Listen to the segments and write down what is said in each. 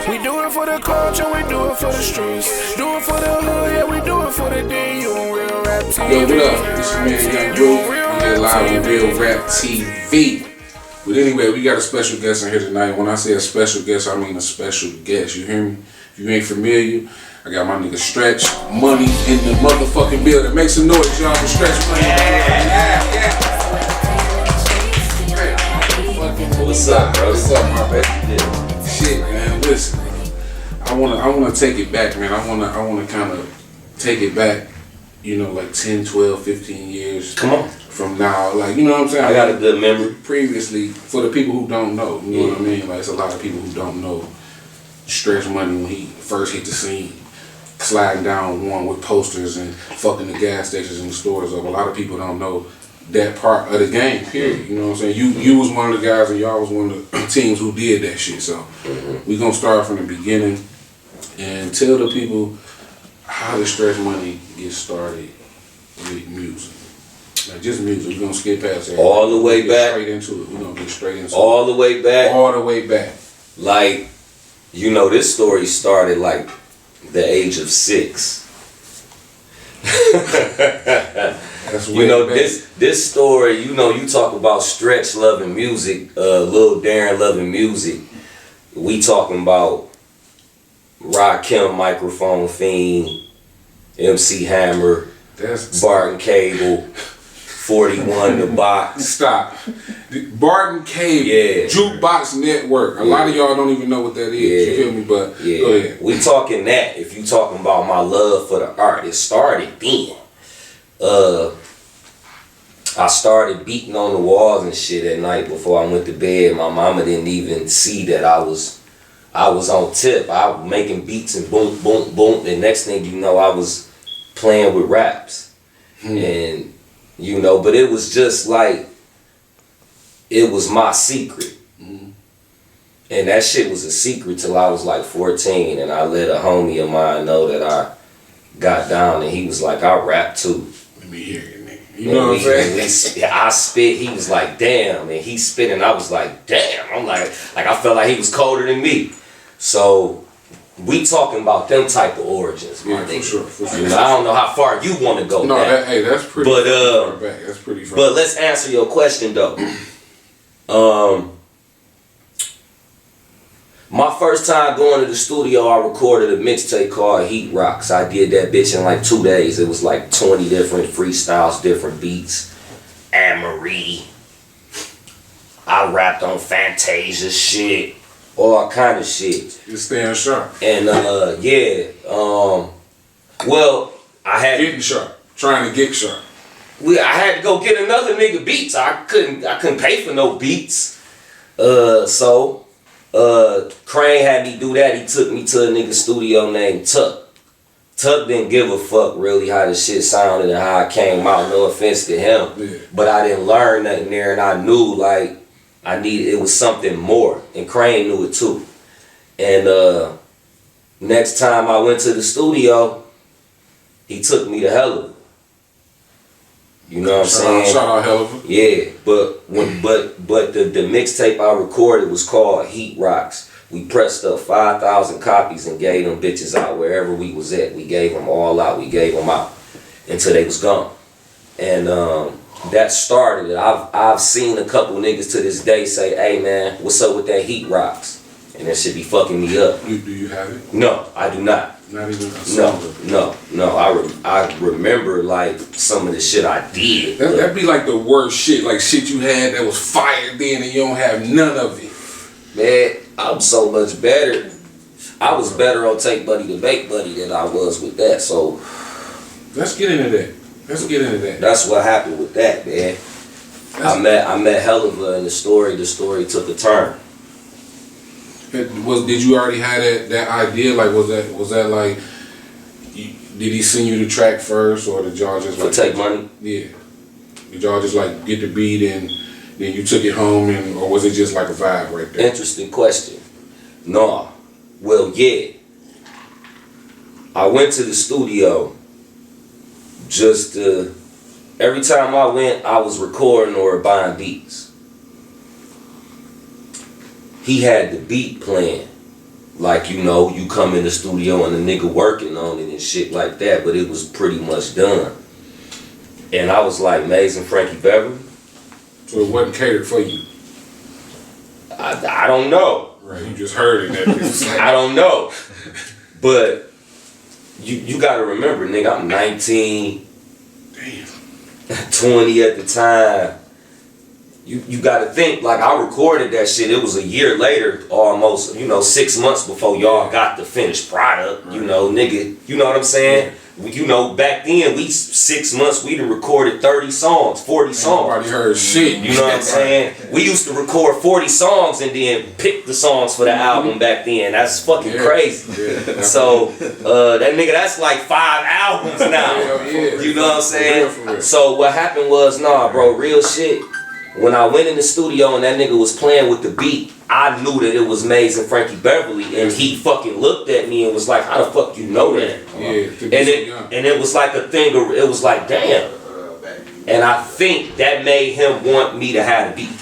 We do it for the culture, we do it for the streets. Do it for the hood, yeah, we do it for the D. You on Real Rap TV. Yo, what up? This is man Young Dude. We're live on Real Rap TV. But anyway, we got a special guest in here tonight. When I say a special guest, I mean a special guest. You hear me? If you ain't familiar, I got my nigga Stretch Money in the motherfucking building. Make some noise, y'all, for Stretch Money. Yeah. What's up, bro? What's up, my baby? Shit, man. Listen, I wanna take it back, man. I wanna kind of take it back. You know, like 10, 12, 15 years. Come on. From now, like, you know what I'm saying? I got a good memory. Previously, for the people who don't know, you know what I mean? Like, it's a lot of people who don't know Stretch Money when he first hit the scene, sliding down one with posters and fucking the gas stations and the stores up. A lot of people don't know that part of the game, period. You know what I'm saying? You was one of the guys and y'all was one of the teams who did that shit. So, we gonna start from the beginning and tell the people how did Stretch Money get started with music. Like, just music. We're gonna skip past that. All the way back. Straight into it. We're gonna get straight into it. All the way back. All the way back. Like, you know, this story started like the age of 6. That's You know, back. this story, you know, you talk about Stretch loving music, Lil Darren loving music. We talking about Rakim, Microphone Fiend, MC Hammer, That's Barton Cable, 41 The Box. Stop. Barton Cable, Yeah. Jukebox Network. A lot of y'all don't even know what that is. You feel me? But go ahead. We talking that. If you talking about my love for the art, it started then. I started beating on the walls and shit at night before I went to bed. My mama didn't even see that I was on tip. I was making beats and boom, boom, boom. And next thing you know, I was playing with raps. And, you know, but it was just like, it was my secret. And that shit was a secret till I was like 14. And I let a homie of mine know that I got down, and he was like, I rap too. Let me hear it, nigga. You know what I'm saying? I spit, he was like, damn. And he spit, and I was like, damn. I'm like I felt like he was colder than me. So we talking about them type of origins, my nigga. For sure. You know, I don't know how far you want to go. No, back. that's pretty far back. That's pretty far. But let's answer your question though. My first time going to the studio, I recorded a mixtape called Heat Rocks. I did that bitch in like 2 days. It was like 20 different freestyles, different beats. Anne-Marie. I rapped on Fantasia shit. All kind of shit. You're staying sharp. And well, I had getting sharp. Trying to get sharp. I had to go get another nigga beats. I couldn't pay for no beats. Crane had me do that. He took me to a nigga studio named Tuck. Tuck didn't give a fuck really how the shit sounded and how it came out. No offense to him. Yeah. But I didn't learn nothing there, and I knew like it was something more. And Crane knew it too. And next time I went to the studio, he took me to Hella. You know what I'm saying? Shout out Hella. Yeah, but the mixtape I recorded was called Heat Rocks. We pressed up 5,000 copies and gave them bitches out wherever we was at. We gave them all out. We gave them out until they was gone. And that started it. I've seen a couple niggas to this day say, "Hey man, what's up with that Heat Rocks?" And that shit be fucking me up. Do you have it? No, I do not. Not even a song. No. I remember like some of the shit I did. That'd be like the worst shit, like shit you had that was fired then and you don't have none of it. Man, I'm so much better. I was better on Take Buddy to Bake Buddy than I was with that. So let's get into that. That's what happened with that, man. I met Helluva and the story took a turn. Did you already have that idea? Like was that like did he send you the track first, or did y'all just like Take Money? Yeah. Did y'all just like get the beat and then you took it home, or was it just like a vibe right there? Interesting question. No. Well, yeah. I went to the studio just every time I went, I was recording or buying beats. He had the beat playing. like, you know, you come in the studio and the nigga working on it and shit like that, but it was pretty much done. And I was like, Maze and Frankie Beverly. So it wasn't catered for you? I don't know. Right, you just heard it. That I don't know. But you gotta remember, nigga, I'm 19, damn, 20 at the time. You gotta think, like, I recorded that shit, it was a year later, almost, you know, 6 months before y'all got the finished product, you know, nigga, you know what I'm saying? Yeah. You know, back then, 6 months, we done recorded 30 songs, 40 songs. Nobody heard shit. You know what I'm saying? We used to record 40 songs and then pick the songs for the album back then. That's fucking crazy. Yeah. So, that nigga, that's like 5 albums now. Yeah. You know what I'm saying? For real. So what happened was, nah, bro, real shit. When I went in the studio and that nigga was playing with the beat, I knew that it was Maze and Frankie Beverly, and he fucking looked at me and was like, "How the fuck you know that?" Yeah, and it was like a thing. It was like, damn. And I think that made him want me to have the beat,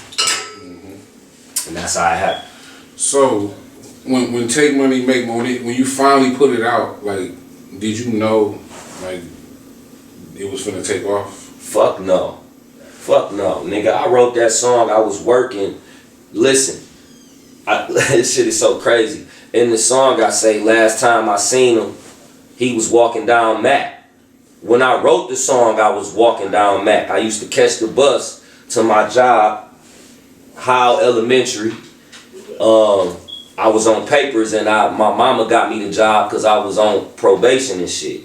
and that's how it happened. So, when Take Money Make Money, when you finally put it out, like, did you know, like, it was finna take off? Fuck no. Fuck no, nigga. I wrote that song. I was working. Listen, this shit is so crazy. In the song, I say, last time I seen him, he was walking down Mac. When I wrote the song, I was walking down Mac. I used to catch the bus to my job, Howell Elementary. I was on papers, and my mama got me the job because I was on probation and shit.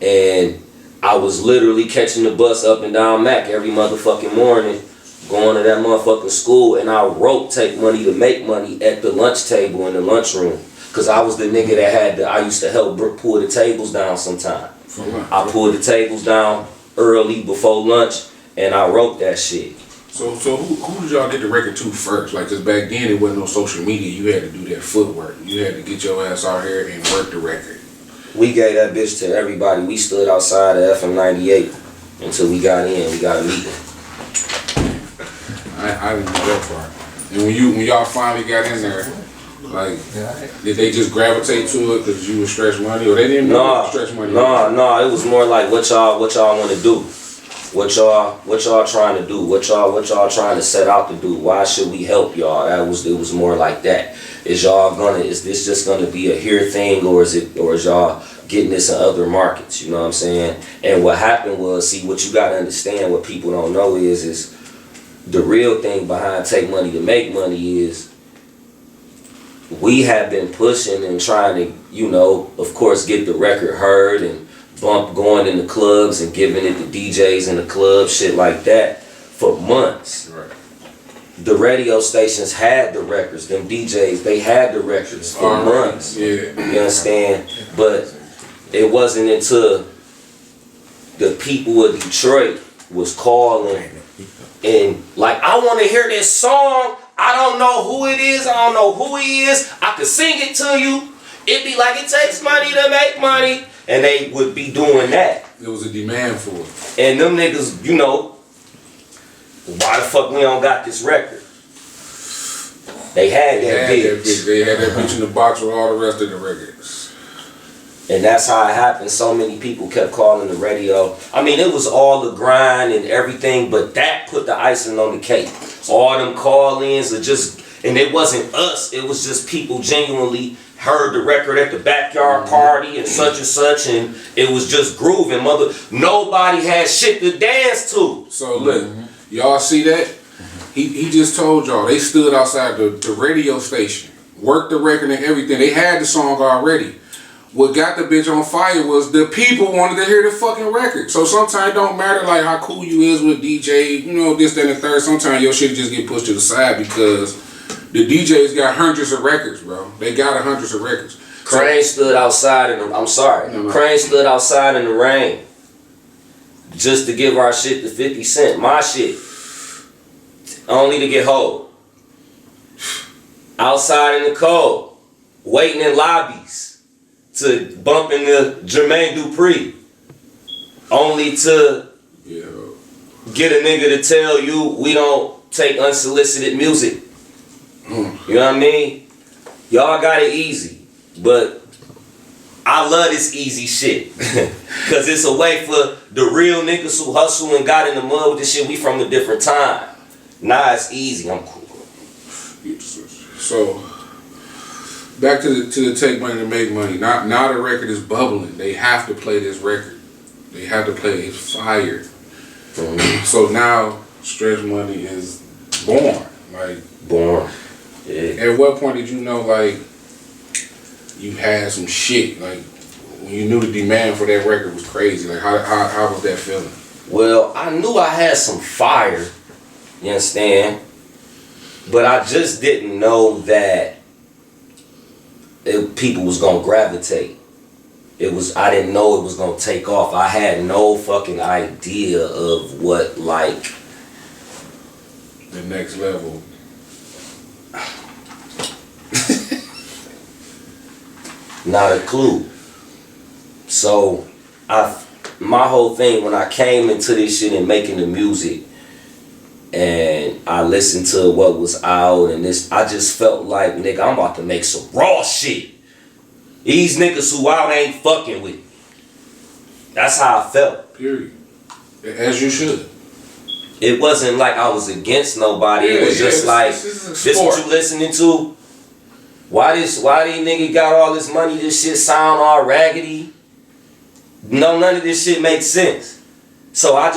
And I was literally catching the bus up and down Mac every motherfucking morning, going to that motherfucking school, and I wrote Take Money to Make Money at the lunch table in the lunchroom. Cause I was the nigga that I used to help pull the tables down sometime. I pulled the tables down early before lunch, and I wrote that shit. So who did y'all get the record to first? Like, cause back then it wasn't no social media, you had to do that footwork. You had to get your ass out here and work the record. We gave that bitch to everybody. We stood outside of FM 98 until we got in. We got a meeting. I didn't know that part. And when y'all finally got in there, like, did they just gravitate to it because you was Stretch Money, or they didn't know Stretch Money? No. It was more like what y'all want to do. What y'all trying to do? What y'all trying to set out to do? Why should we help y'all? It was more like that. Is this just gonna be a here thing, or is y'all getting this in other markets? You know what I'm saying? And what happened was, see, what you gotta understand, what people don't know is the real thing behind Take Money to Make Money is we have been pushing and trying to, you know, of course, get the record heard and bump going in the clubs and giving it to DJs in the club, shit like that, for months. Right. The radio stations had the records, them DJs, they had the records for months. Yeah. You understand? But it wasn't until the people of Detroit was calling and like, I want to hear this song. I don't know who it is. I don't know who he is. I could sing it to you. It'd be like, it takes money to make money. And they would be doing that. There was a demand for it. And them niggas, you know, why the fuck we don't got this record? They had that bitch. They had that bitch in the box with all the rest of the records. And that's how it happened. So many people kept calling the radio. I mean, it was all the grind and everything, but that put the icing on the cake. All them call-ins are just, and it wasn't us. It was just people genuinely heard the record at the backyard party and such, and it was just grooving. Nobody had shit to dance to. So look, y'all see that? He just told y'all, they stood outside the radio station, worked the record and everything. They had the song already. What got the bitch on fire was the people wanted to hear the fucking record. So sometimes it don't matter like how cool you is with DJ, you know, this, that, and the third. Sometimes your shit just get pushed to the side because the DJs got hundreds of records, bro. They got hundreds of records. Crane stood outside in the, Crane stood outside in the rain just to give our shit to 50 Cent. My shit. Only to get hold. Outside in the cold. Waiting in lobbies to bump into Jermaine Dupri. Only to get a nigga to tell you we don't take unsolicited music. You know what I mean? Y'all got it easy. But I love this easy shit. Cause it's a way for the real niggas who hustle and got in the mud with this shit. We from a different time. Nah, it's easy. I'm cool. So back to the take money to make money. Now the record is bubbling. They have to play this record. They have to play it. It's fire. Mm-hmm. So now Stretch Money is born. Like born. Yeah. At what point did you know like you had some shit? Like when you knew the demand for that record was crazy. Like how was that feeling? Well, I knew I had some fire. You understand? But I just didn't know that people was gonna gravitate. I didn't know it was gonna take off. I had no fucking idea of what like the next level. Not a clue. So my whole thing when I came into this shit and making the music and I listened to what was out and this, I just felt like, nigga, I'm about to make some raw shit. These niggas who out ain't fucking with me. That's how I felt. Period. As you should. It wasn't like I was against nobody. It was just like, this what you listening to? Why these niggas got all this money? This shit sound all raggedy. No, none of this shit makes sense. So I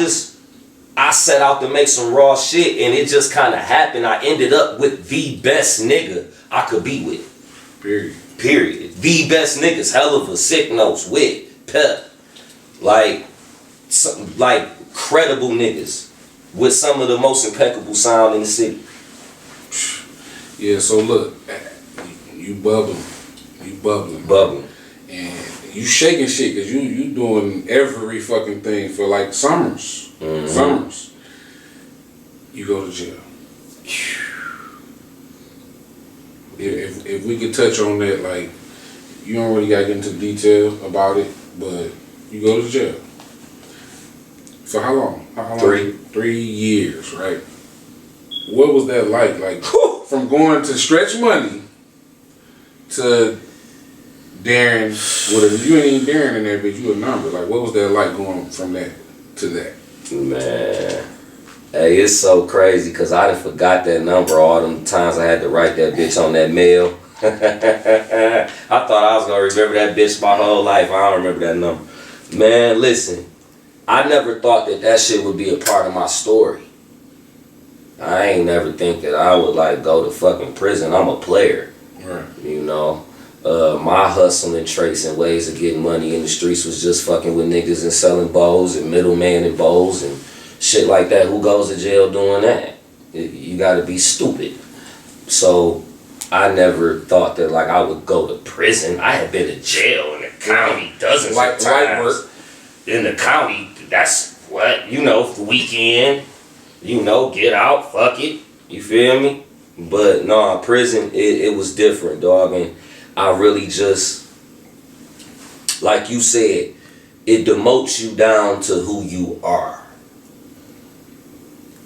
set out to make some raw shit and it just kind of happened. I ended up with the best nigga I could be with. Period. The best niggas, hell of a sick notes, wit, pep. Like credible niggas with some of the most impeccable sound in the city. Yeah, so look, you bubbling. Bubbling. And you shaking shit because you doing every fucking thing for like summers. Mm-hmm. Summers. You go to jail. If we could touch on that, like, you don't really gotta get into detail about it, but you go to jail. For how long? How long? 3 years, right? What was that like? Like, from going to Stretch Money to Darren, you ain't even Darren in there, but you a number. Like, what was that like going from that to that? Man. Hey, it's so crazy because I done forgot that number all them times I had to write that bitch on that mail. I thought I was going to remember that bitch my whole life. I don't remember that number. Man, listen. I never thought that shit would be a part of my story. I ain't never think that I would like go to fucking prison. I'm a player. Right. You know? My hustling traits and ways of getting money in the streets was just fucking with niggas and selling bowls and middleman and bowls and shit like that. Who goes to jail doing that? You gotta be stupid. So I never thought that like I would go to prison. I had been to jail in the county dozens of times. In the county, that's what, the weekend, get out, fuck it. You feel me? But no, prison, it was different, dog. And I really just, like you said, it demotes you down to who you are.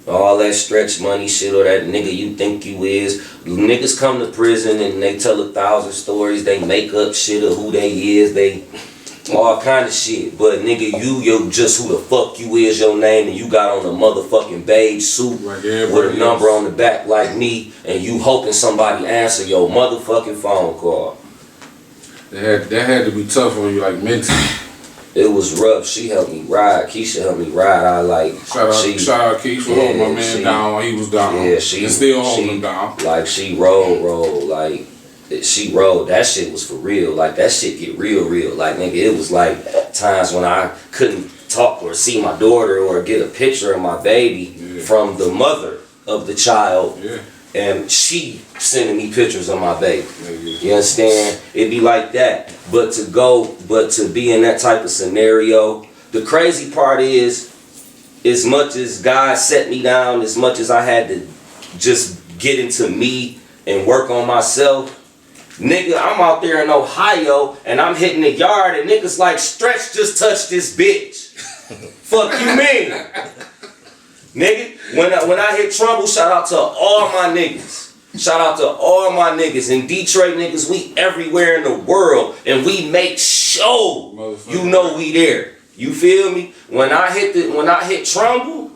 All that Stretch Money shit or that nigga you think you is. Niggas come to prison and they tell 1,000 stories. They make up shit of who they is. They all kind of shit. But nigga, you're just who the fuck you is, your name, and you got on a motherfucking beige suit with a number on the back like me, and you hoping somebody answer your motherfucking phone call. That had to be tough on you, like mentally. It was rough. She helped me ride. Keisha helped me ride. Shout out Keisha for holding my man down while he was down. Yeah, she still holding him down. Like she rolled. Like she rolled. That shit was for real. Like that shit get real. Like nigga, it was like times when I couldn't talk or see my daughter or get a picture of my baby from the mother of the child. Yeah. And she sending me pictures of my baby. You understand? It'd be like that. But to be in that type of scenario, the crazy part is, as much as God set me down, as much as I had to just get into me and work on myself, nigga, I'm out there in Ohio and I'm hitting the yard and niggas like, Stretch just touched this bitch. Fuck you mean? Nigga, when I hit Trumbull, shout out to all my niggas. Shout out to all my niggas in Detroit, niggas. We everywhere in the world, and we make sure you know we there. You feel me? When I hit Trumbull,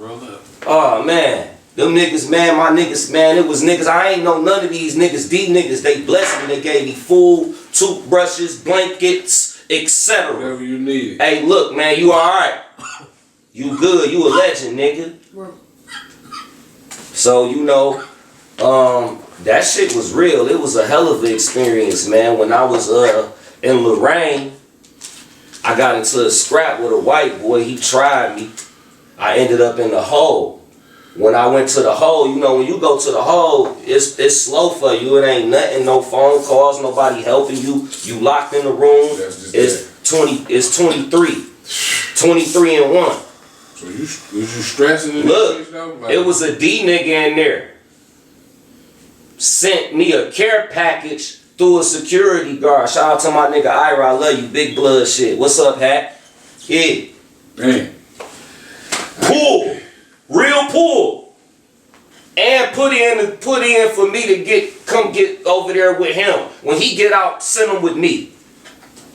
oh man, them niggas, man, my niggas, man, it was niggas. I ain't know none of these niggas. These niggas, they blessed me. They gave me food, toothbrushes, blankets, etc. Whatever you need. Hey, look, man, you alright? You good? You a legend, nigga. So you know, that shit was real. It was a hell of an experience, man. When I was in Lorraine, I got into a scrap with a white boy. He tried me. I ended up in the hole. When I went to the hole, you know, when you go to the hole, it's slow for you. It ain't nothing, no phone calls, nobody helping you. You locked in the room. It's 23 and 1. So was you stressing? Look, it was a D nigga in there. Sent me a care package through a security guard. Shout out to my nigga Ira, I love you, big blood shit. What's up, Hat? Yeah. Man. Pull. Real pull. And put in for me to come get over there with him. When he get out, send him with me.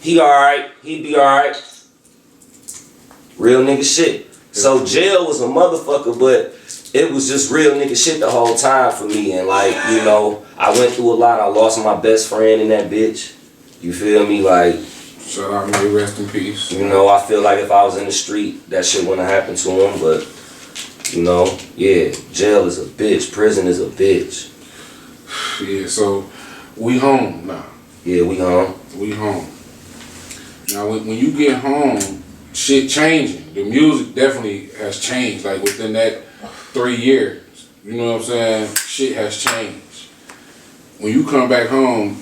He alright. He be alright. Real nigga shit. So jail was a motherfucker, but it was just real nigga shit the whole time for me. And like, you know, I went through a lot. I lost my best friend in that bitch. You feel me? Like, shout out, may rest in peace. You know, I feel like if I was in the street, that shit wouldn't have happened to him. But, you know, yeah, jail is a bitch. Prison is a bitch. Yeah, so we home now. Yeah, we home. We home. Now, when you get home, shit changing. The music definitely has changed. Like within that 3 years, you know what I'm saying? Shit has changed. When you come back home,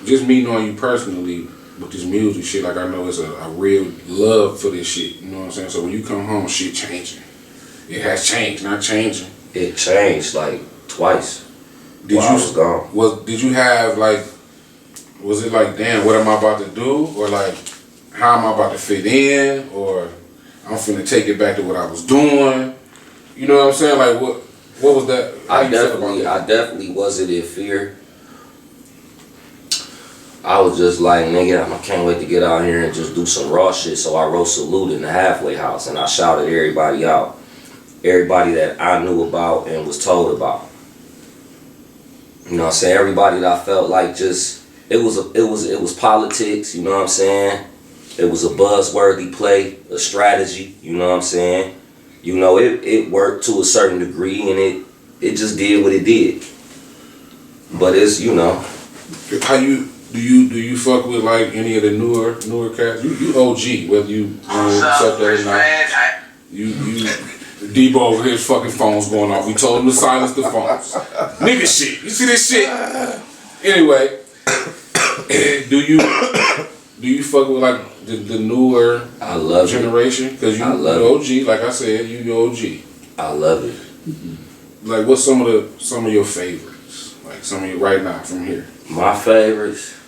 just me knowing you personally with this music shit, like I know it's a real love for this shit. You know what I'm saying? So when you come home, shit changing. It has changed, not changing. It changed like twice. I was gone. Did you have like? Was it like, damn, what am I about to do, or like, how am I about to fit in, or I'm finna take it back to what I was doing? You know what I'm saying? Like, what was that? I definitely wasn't in fear. I was just like, nigga, I can't wait to get out here and just do some raw shit. So I wrote Salute in the halfway house, and I shouted everybody out. Everybody that I knew about and was told about. You know what I'm saying? Everybody that I felt like just, it was politics, you know what I'm saying? It was a buzzworthy play, a strategy, you know what I'm saying? You know, it worked to a certain degree, and it just did what it did. But it's, you know. How do you fuck with like any of the newer cats? You OG, whether you accept that or not. You Debo over his fucking phone's going off. We told him to silence the phones. Nigga shit. You see this shit? Anyway, do you fuck with like the newer generation? Because you OG, like I said, you OG. I love it. Like, what's some of your favorites? Like some of your right now from here. My favorites.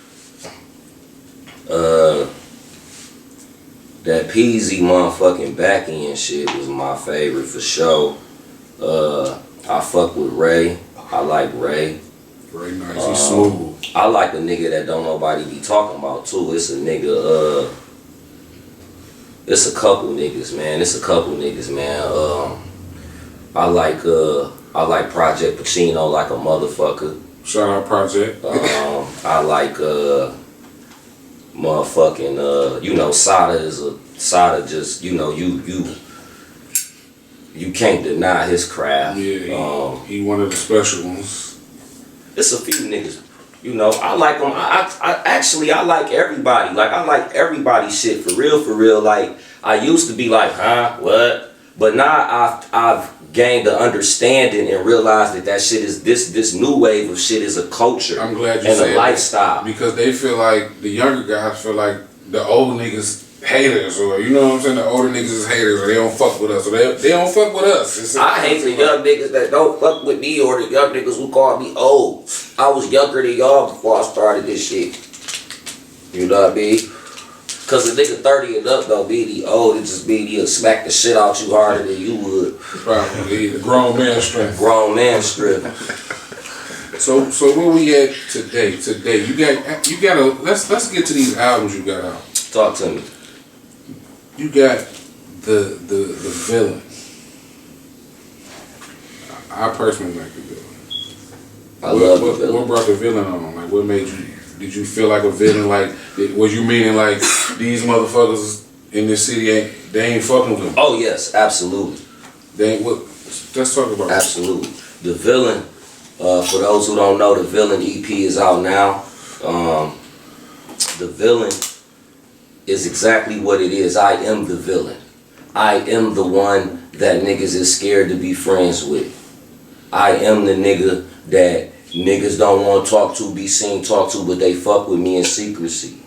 That Peasy motherfucking back end shit was my favorite for sure. I fuck with Ray. I like Ray. Ray nice. He's smooth. I like a nigga that don't nobody be talking about too. It's a nigga. It's a couple niggas, man. I like Project Pacino like a motherfucker. Shout out Project. I like motherfucking you know, Sada just, you know, you can't deny his craft. Yeah, he one of the special ones. It's a few niggas, you know, I like them. I like everybody. Like, I like everybody's shit for real. Like, I used to be like, huh, what? But now I've gained the understanding and realized that shit is this new wave of shit is a culture. I'm glad you and said a lifestyle. Because they feel like the younger guys feel like the old niggas haters, or you know what I'm saying, the older niggas is haters, or they don't fuck with us, or they don't fuck with us. I hate the young niggas that don't fuck with me, or the young niggas who call me old. I was younger than y'all before I started this shit. You know what I mean? Cause a nigga 30 and up don't mean he old. It just mean he'll smack the shit out you harder than you would. Probably the grown man strength. Grown man strength. So where we at today? Today you got a let's get to these albums you got out. Talk to me. You got the villain. I personally like the villain. I love the villain. What brought the villain on? Like, what made you? Did you feel like a villain? Like, was you meaning like these motherfuckers in this city they ain't fucking with them? Oh yes, absolutely. They ain't what? Let's talk about absolutely. The villain. For those who don't know, the Villain EP is out now. The villain is exactly what it is. I am the villain. I am the one that niggas is scared to be friends with. I am the nigga that niggas don't want to talk to, be seen talk to, but they fuck with me in secrecy.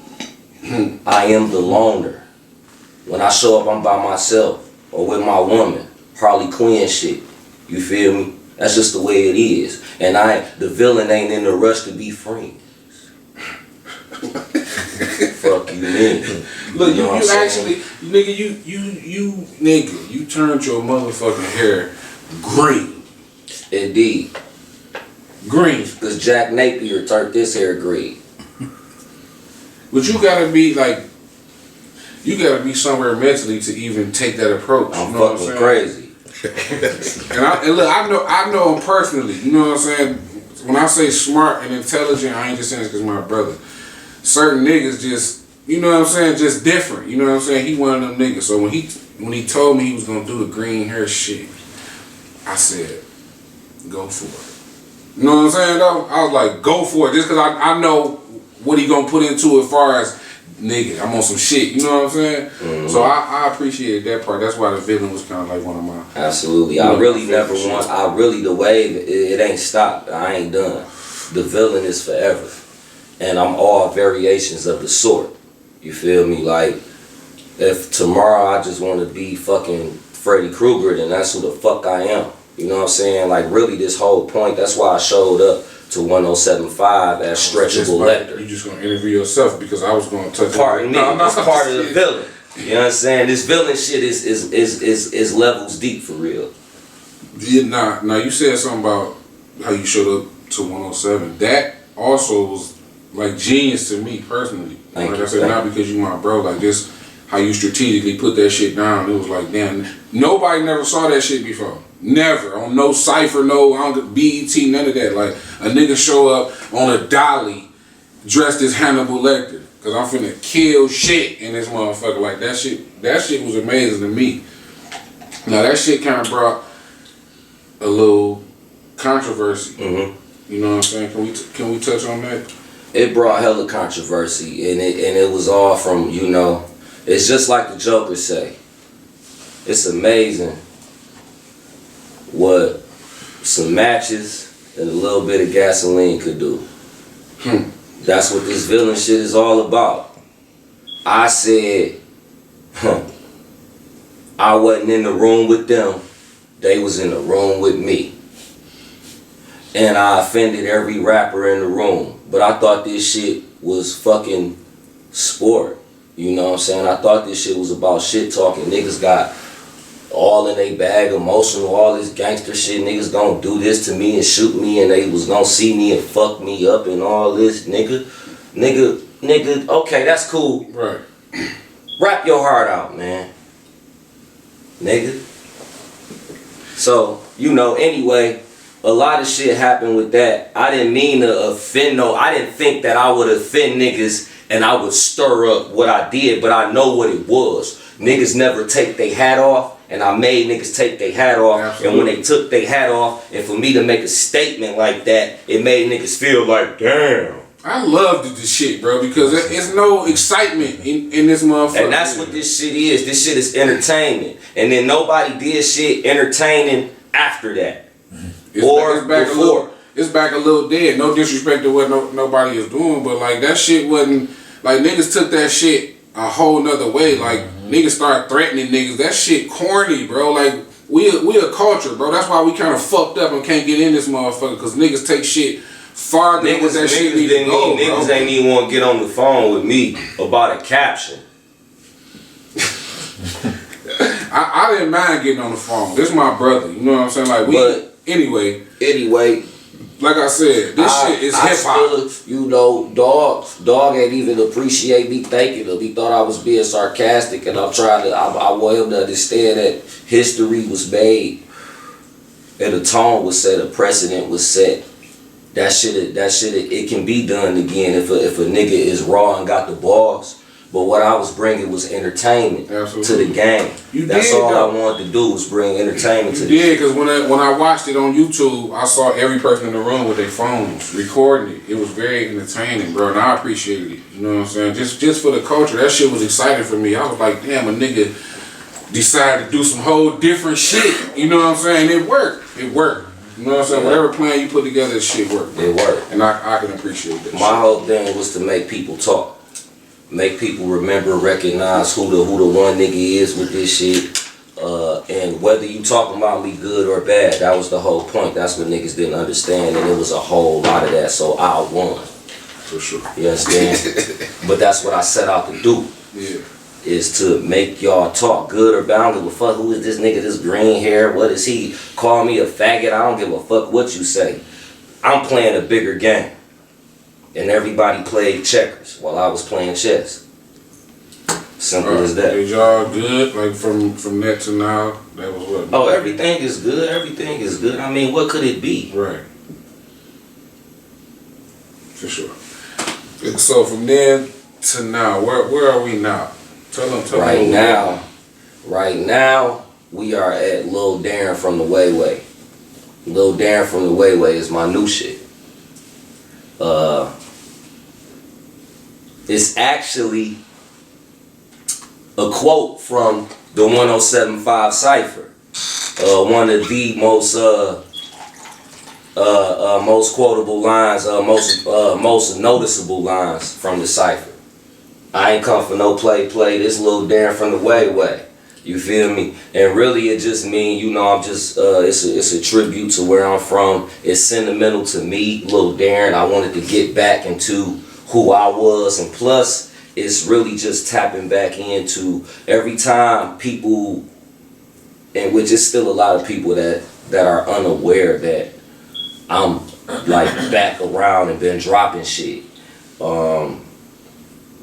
I am the loner. When I show up, I'm by myself or with my woman. Harley Quinn shit. You feel me? That's just the way it is. And the villain ain't in a rush to be friends. Fuck you, man. Look, you actually, nigga, you turned your motherfucking hair green. Indeed. Green. Because Jack Napier turned this hair green. But you gotta be like, you gotta be somewhere mentally to even take that approach. I'm you know fucking crazy. and look, I know him personally. You know what I'm saying? When I say smart and intelligent, I ain't just saying it's because my brother. Certain niggas just, you know what I'm saying, just different. You know what I'm saying? He one of them niggas. So when he told me he was gonna do the green hair shit, I said, go for it. You know what I'm saying though? I was like, go for it, just because I know what he gonna put into it as far as, nigga, I'm on some shit, you know what I'm saying? Mm-hmm. So I appreciated that part. That's why the villain was kind of like one of my... Absolutely. I really never want... the wave, it ain't stopped. I ain't done. The villain is forever. And I'm all variations of the sort. You feel me? Like, if tomorrow I just want to be fucking Freddy Krueger, then that's who the fuck I am. You know what I'm saying? Like, really, this whole point, that's why I showed up to 107.5 as Stretchable Lecter. You just gonna interview yourself because I was gonna touch Pardon me, it's part of the villain. You know what I'm saying? This villain shit is levels deep for real. Yeah, now you said something about how you showed up to 107. That also was like genius to me personally. Like I said, not because you my bro, like just how you strategically put that shit down. It was like, damn, nobody never saw that shit before. Never. On no Cypher, on BET, none of that. Like, a nigga show up on a dolly dressed as Hannibal Lecter. Cause I'm finna kill shit in this motherfucker. Like, that shit was amazing to me. Now, that shit kind of brought a little controversy. Mm-hmm. You know what I'm saying? Can we touch on that? It brought hella controversy. And it was all from, you know, it's just like the Joker say. It's amazing what some matches and a little bit of gasoline could do. That's what this villain shit is all about. I said, I wasn't in the room with them. They was in the room with me. And I offended every rapper in the room. But I thought this shit was fucking sport. You know what I'm saying? I thought this shit was about shit talking. Niggas got all in they bag, emotional, all this gangster shit. Niggas gonna do this to me and shoot me, and they was gonna see me and fuck me up and all this. Nigga, okay, that's cool. Right. Rap your heart out, man. Nigga. So, you know, anyway, a lot of shit happened with that. I didn't mean to offend I didn't think that I would offend niggas and I would stir up what I did, but I know what it was. Niggas never take their hat off. And I made niggas take their hat off. Absolutely. And when they took their hat off, and for me to make a statement like that, it made niggas feel like, damn. I loved this shit, bro, because it's no excitement in this motherfucker. And that's what this shit is. This shit is entertainment. And then nobody did shit entertaining after that. Or before. It's back a little dead. No disrespect to what nobody is doing, but like that shit wasn't, like niggas took that shit a whole nother way. Like niggas start threatening niggas. That shit corny, bro. Like we a culture, bro. That's why we kind of fucked up and can't get in this motherfucker, because niggas take shit farther than what that shit need to go, bro. Niggas ain't even want to get on the phone with me about a caption. I didn't mind getting on the phone. This is my brother. You know what I'm saying? Like anyway, like I said, this shit is hip hop. You know, dog ain't even appreciate me thanking him. He thought I was being sarcastic, and I want him to understand that history was made, and a tone was set, a precedent was set. That shit, it can be done again if a nigga is raw and got the balls. But what I was bringing was entertainment to the game. That's all I wanted to do was bring entertainment to the game. You did, because when I watched it on YouTube, I saw every person in the room with their phones recording it. It was very entertaining, bro, and I appreciated it. You know what I'm saying? Just for the culture, that shit was exciting for me. I was like, damn, a nigga decided to do some whole different shit. You know what I'm saying? It worked. It worked. You know what I'm saying? Yeah. Whatever plan you put together, this shit worked. It worked. And I can appreciate that. My whole thing was to make people talk. Make people remember, recognize who the one nigga is with this shit. And whether you talking about me good or bad, that was the whole point. That's what niggas didn't understand, and it was a whole lot of that, so I won. For sure. You understand? But that's what I set out to do. Yeah. Is to make y'all talk, good or bad. I don't give a fuck who is this nigga, this green hair, what is he? Call me a faggot, I don't give a fuck what you say. I'm playing a bigger game. And everybody played checkers while I was playing chess. Simple as that. Is y'all good? Like from that to now, that was what? Oh, everything is good. Everything is good. I mean, what could it be? Right. For sure. So from then to now, where are we now? Tell them. Right now, we are at Lil Darren from the Way. Lil Darren from the Way is my new shit. It's actually a quote from the 1075 Cypher. One of the most quotable lines, most noticeable lines from the Cypher. I ain't come for no play. This Lil Darren from the Way. You feel me? And really it just mean, you know, I'm just, it's a tribute to where I'm from. It's sentimental to me, Lil Darren. I wanted to get back into who I was, and plus it's really just tapping back into every time people, and which is still a lot of people that are unaware that I'm like back around and been dropping shit.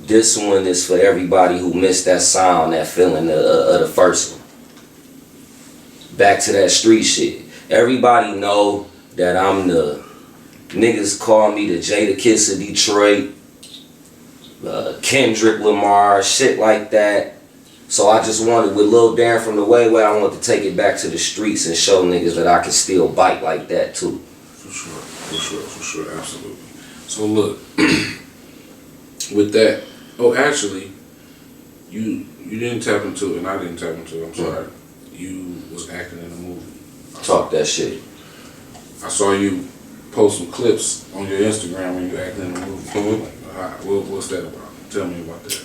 This one is for everybody who missed that sound, that feeling of the first one. Back to that street shit. Everybody know that I'm the niggas call me the Jada Kiss of Detroit, Kendrick Lamar, shit like that. So I just wanted, with Lil Darren from the Way, I wanted to take it back to the streets and show niggas that I can still bite like that too. For sure, absolutely. So look, with that, actually, you didn't tap into it, and I didn't tap into it, I'm sorry. You was acting in a movie. Talk that shit. I saw you post some clips on your Instagram when you acting in a movie. What's that about? Tell me about that.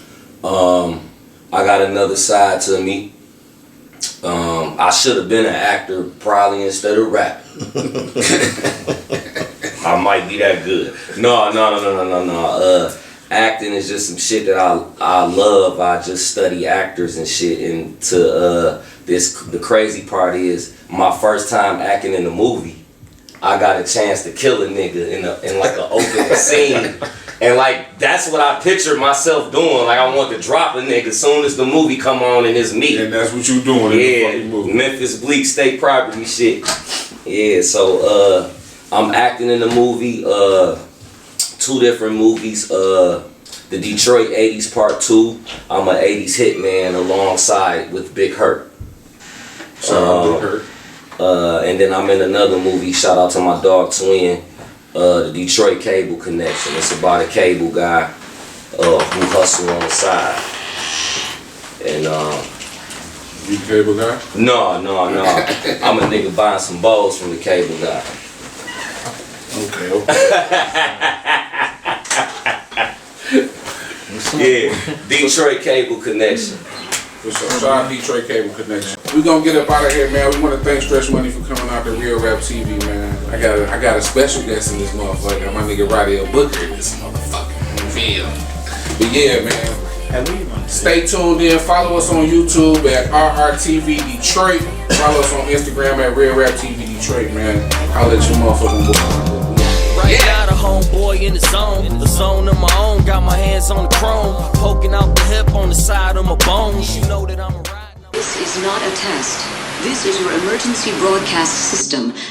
I got another side to me. I should have been an actor probably instead of rap. I might be that good. No. Acting is just some shit that I love. I just study actors and shit. And the crazy part is, my first time acting in a movie, I got a chance to kill a nigga in like an opening scene. And like, that's what I picture myself doing. Like, I want to drop a nigga as soon as the movie come on and it's me. And that's what you doing in the fucking movie. Memphis Bleak State Property shit. Yeah, so I'm acting in the movie, 2 different movies. The Detroit 80s Part 2. I'm an 80s hitman alongside with Big Hurt. Big Hurt. And then I'm in another movie, shout out to my dog Twin, the Detroit Cable Connection. It's about a cable guy who hustle on the side. And you the cable guy? No. I'm a nigga buying some bowls from the cable guy. Okay. Yeah, Detroit Cable Connection. Shout out Detroit Cable Connection. We gonna get up out of here, man. We want to thank Stretch Money for coming out to Realraptv, man. I got a special guest in this motherfucker. My nigga Roddy Booker in this motherfucker. Feel. But yeah, man. Stay tuned in. Follow us on YouTube at RRTV Detroit. Follow us on Instagram at Realraptv Detroit, man. I'll let you motherfucking go. I ain't got a homeboy in the zone, a zone of my own. Got my hands on the chrome, poking out the hip on the side of my bones. You know that I'm a ride. This is not a test. This is your emergency broadcast system.